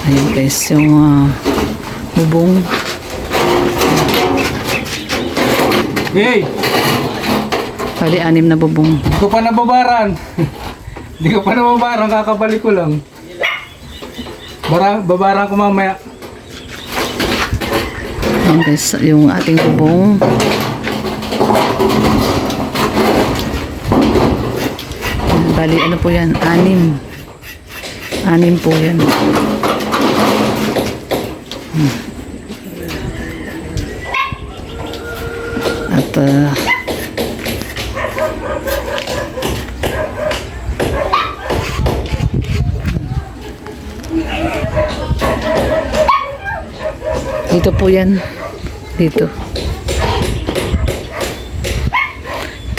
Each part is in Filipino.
Ayan guys, yung bubong. Hey! Bali, 6 na bubong. Hindi ko pa nababaran. Hindi ko pa nababaran, kakabalik ko lang. Babaran ko mamaya. Ayan guys, yung ating bubong. Bali, ano po yan? 6. 6 po yan. At dito po yan. Dito.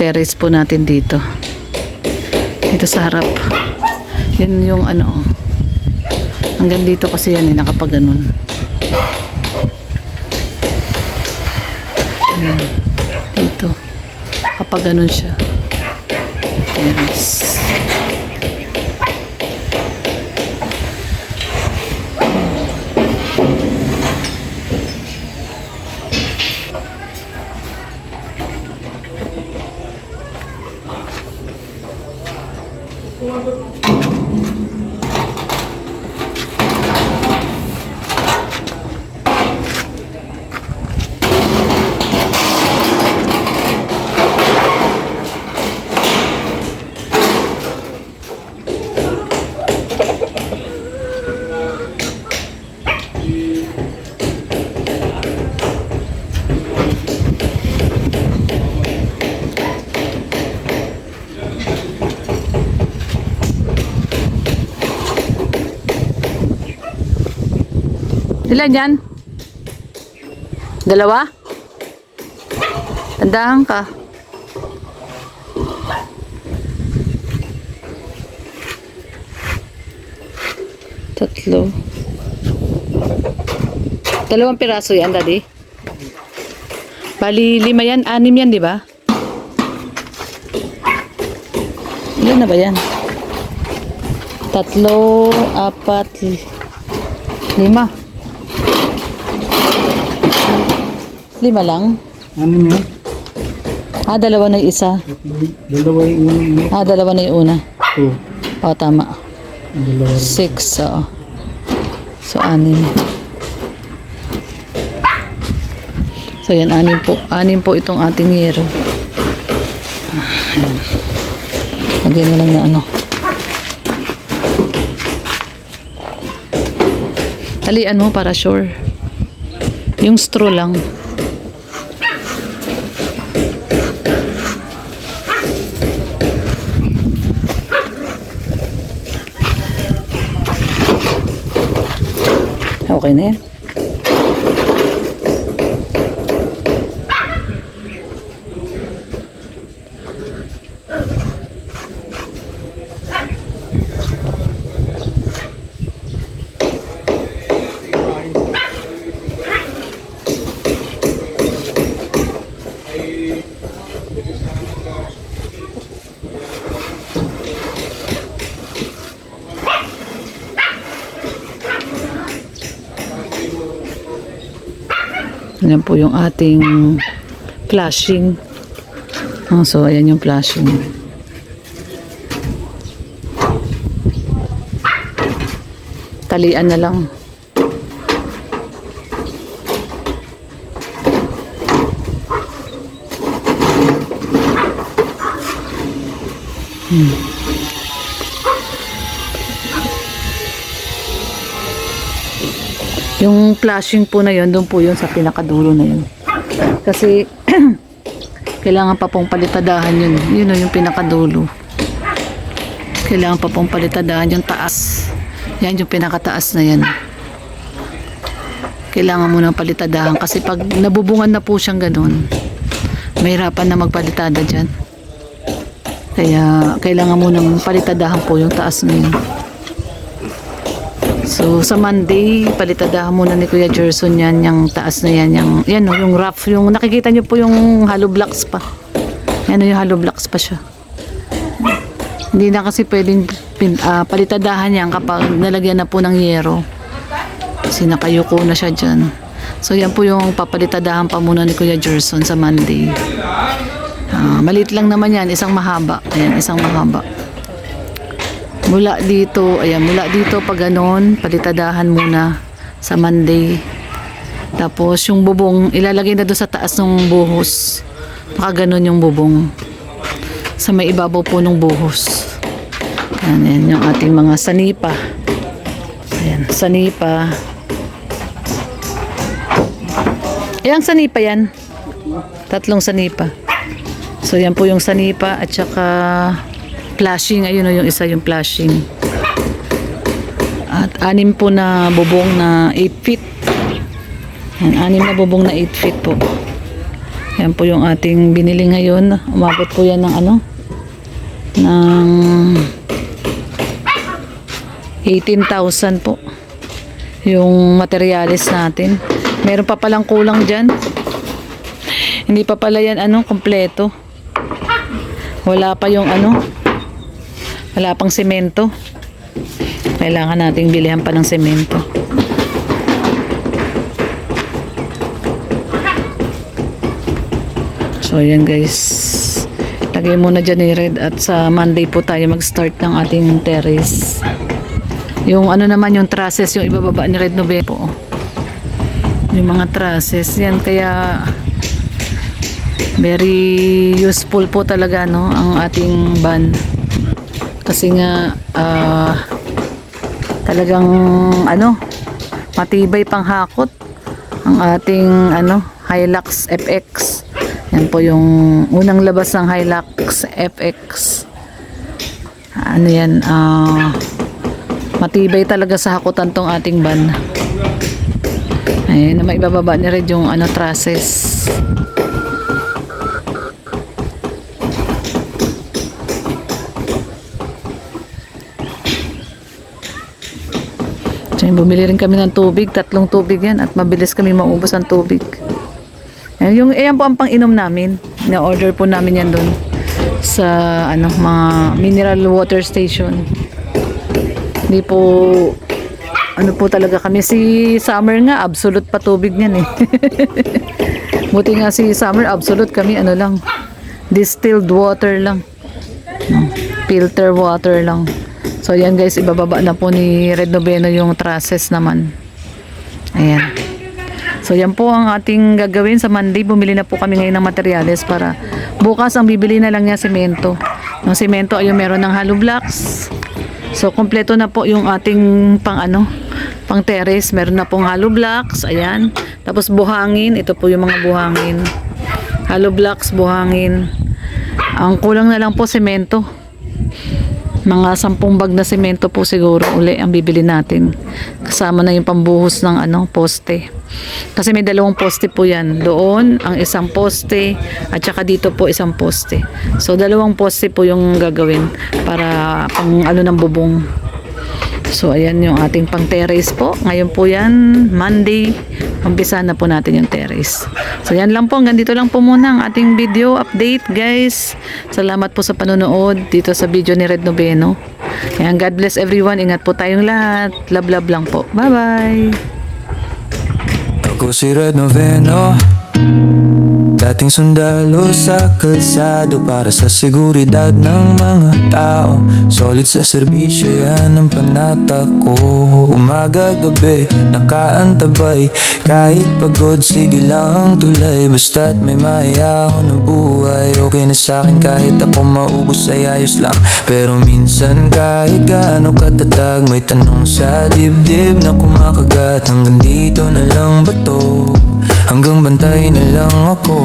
Terrace po natin dito. Dito sa harap. Yan yung ano. Hanggang dito kasi yan nakapag-ganon. Ayan. Dito. Kapag ganon siya. Terrace. Ilan yan? 2? Tandaan ka. Tatlo. 2 piraso yan, Daddy. Bali, 5 yan. 6 yan, di ba? Ilan na ba yan? 3, 4, 5. 5 lang? Ano yun? 2 na yung isa. 2 yung unang. 2 na yung una. 2. O, tama. 2. 6, oo. So, 6. So, yan, 6 po. 6 po itong ating yero. Lagyan mo lang na ano. Talian mo para sure. Yung straw lang. Okay na yan. Ayan po yung ating flashing. So, ayan yung flashing. Talian na lang. Yung flashing po na yun, doon po yun sa pinakadulo na yun. Kasi, kailangan pa pong palitadahan yun. Yun yung pinakadulo. Kailangan pa pong palitadahan yung taas. Yan yung pinakataas na yan. Kailangan mo nang palitadahan. Kasi pag nabubungan na po siyang ganun, mahirapan na magpalitada dyan. Kaya, kailangan mo nang palitadahan po yung taas na yun. So, sa Monday, palitadahan muna ni Kuya Gerson yan, yung taas na yan, yan no, yung rough, yung nakikita nyo po yung hollow blocks pa. Yan no, yung hollow blocks pa siya. Hindi na kasi pwedeng palitadahan yan kapag nalagyan na po ng yero. Kasi nakayuko na siya dyan. So yan po yung papalitadahan pa muna ni Kuya Gerson sa Monday. Maliit lang naman yan, isang mahaba. Ayan, isang mahaba. Mula dito, ayan, mula dito pag ganon, palitadahan muna sa Monday. Tapos yung bubong, ilalagay na doon sa taas ng buhos. Baka ganon yung bubong. Sa may ibabaw po ng buhos. Ayan, yung ating mga sanipa. Ayan, sanipa. Ilang sanipa yan? 3 sanipa. So yan po yung sanipa at saka flashing. Ayun o yung isa yung flashing. At 6 po na bubong na 8 feet. Yan, 6 na bubong na 8 feet po. Yan po yung ating binili ngayon. Umabot po yan ng ano? Ng 18,000 po. Yung materialis natin. Meron pa palang kulang dyan. Hindi pa pala yan ano, kompleto. Wala pa yung ano. Wala pang semento. Kailangan nating bilihan pa ng semento. So ayan guys. Lagay muna dyan ni Red at sa Monday po tayo mag-start ng ating terrace. Yung ano naman yung trusses, yung ibababa ni Red Nove po. Yung mga trusses yan, kaya very useful po talaga no ang ating van. Kasi nga talagang ano matibay pang hakot ang ating ano Hilux FX. Yan po yung unang labas ng Hilux FX. Ano yan, matibay talaga sa hakutan tong ating van. Ayun na may ibababa ni Red yung ano trusses. So, bumili rin kami ng tubig, 3 tubig yan at mabilis kami maubos ang tubig. Ayan po ang pang-inom namin. Na-order po namin yan doon sa ano, mga mineral water station. Hindi po ano po talaga kami. Si Summer nga, absolute pa tubig niyan eh. Buti nga si Summer, absolute kami, ano lang, distilled water lang. Filter water lang. So yan guys, ibababa na po ni Red Noveno yung trusses naman. Ayan. So yan po ang ating gagawin sa Monday. Bumili na po kami ngayon ng materyales para bukas ang bibili na lang niya semento. Yung semento ay meron ng hollow blocks. So kompleto na po yung ating pang ano, pang terrace. Meron na pong hollow blocks, ayan. Tapos buhangin, ito po yung mga buhangin. Hollow blocks, buhangin. Ang kulang na lang po semento. Mga 10 bag na semento po siguro uli ang bibili natin. Kasama na yung pambuhos ng ano, poste. Kasi may 2 poste po yan. Doon, ang isang poste at saka dito po isang poste. So 2 poste po yung gagawin para pang ano ng bubong. So ayan yung ating pang terrace po. Ngayon po yan, Monday. Umpisa na po natin yung terrace. So yan lang po, hanggang dito lang po muna ang ating video update guys. Salamat po sa panonood dito sa video ni Red Noveno. Ayan, God bless everyone. Ingat po tayong lahat. Love love lang po. Bye bye. Ako si Red Noveno, dating sundalo sa kalsado para sa seguridad ng mga tao. Solid sa serbisyo, yan ang panata ko. Umaga gabi, nakaantabay. Kahit pagod, sige lang tulay. Basta't may mayayaw ng buhay. Okay na sa'kin kahit ako maubos ay ayos lang. Pero minsan kahit gaano katatag, may tanong sa dibdib na kumakagat. Hanggang dito na lang ba to? Hanggang bantay na lang ako.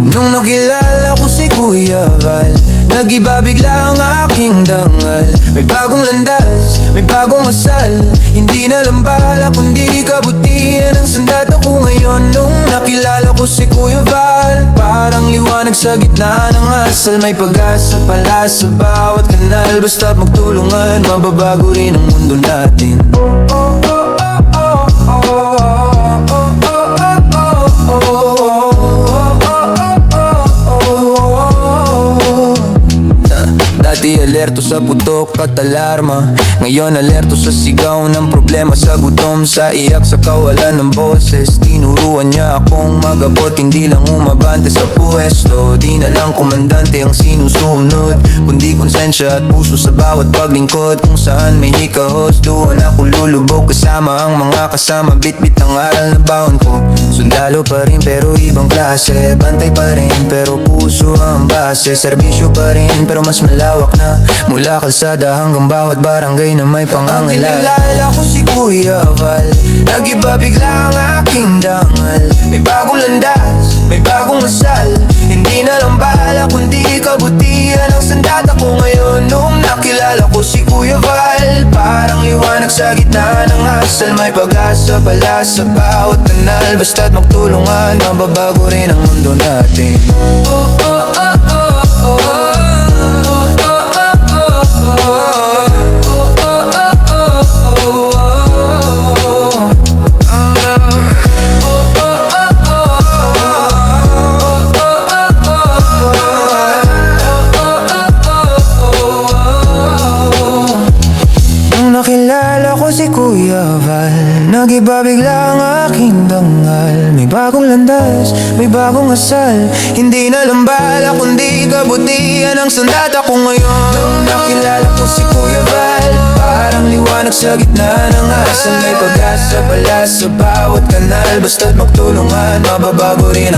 Nung nakilala ko si Kuya Val, nag-iba bigla ang aking dangal. May bagong landas, may bagong asal. Hindi na lang bala kundi kabutihan ang sandat ako ngayon. Nung nakilala ko si Kuya Val, parang liwanag sa gitna ng hasal. May pag-asa pala sa bawat kanal. Basta't magtulungan, mababago rin ang mundo natin. Dati alerto sa putok at alarma. Ngayon alerto sa sigaw ng problema, sa gutom, sa iyak, sa kawalan ng boses. Tinuruan niya akong magabot, hindi lang umabante sa puwesto. Di na lang komandante ang sinusunod, kundi konsensya at puso sa bawat paglingkod. Kung saan may hikahos, doon ako lulubog kasama ang mga kasama. Bit-bit ang aral na baon ko. Sundalo pa rin pero ibang klase, bantay pa rin pero puso ang base. Serbisyo pa rin pero mas malawak na, mula kalsada hanggang bawat barangay na may pangangailangan. Ang kinilala ko si Kuya Val, nag-iba bigla ang aking dangal. May bagong landas, may bagong asal, hindi na lang bala kundi kabutihan ang sandata ko ngayon. Nung nakilala ko si Kuya Val, parang liwanag sa gitna ng asal. May pag-asa pala sa bawat kanal, basta't magtulungan, mababago rin ang mundo natin. Nakilala ko si Kuya Val, nag-iba bigla ang aking dangal. May bagong landas, may bagong asal, hindi na lang bala kundi kabutihan ang sandata ko ngayon. Nung nakilala ko si Kuya Val, parang liwanag sa gitna ng asal. May pag-asa pala sa bawat kanal, basta't magtulungan, mababago rin ang